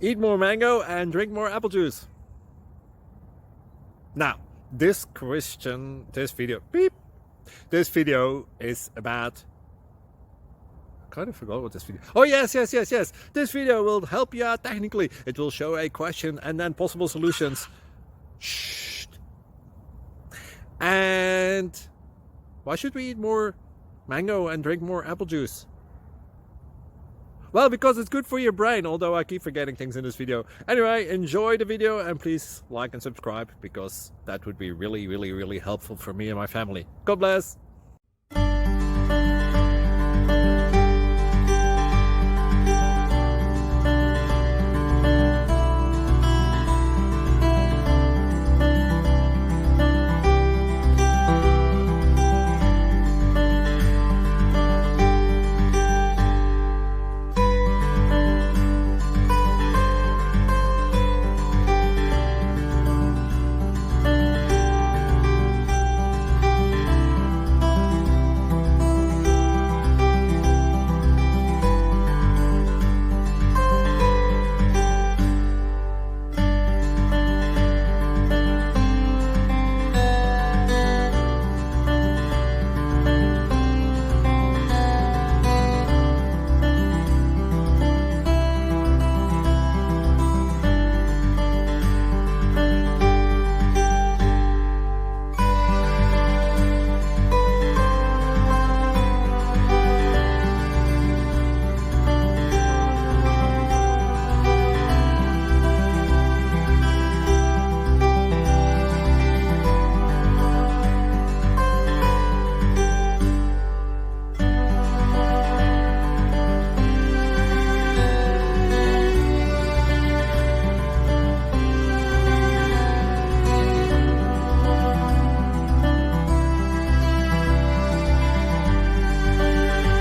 Eat more mango and drink more apple juice. Now, this video is about, I kind of forgot what this video. Oh, yes. This video will help you out technically. It will show a question and then possible solutions. Shh. And why should we eat more mango and drink more apple juice? Well, because it's good for your brain, although I keep forgetting things in this video. Anyway, enjoy the video and please like and subscribe, because that would be really helpful for me and my family. God bless!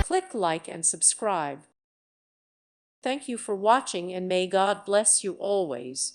Click like and subscribe. Thank you for watching, and may God bless you always.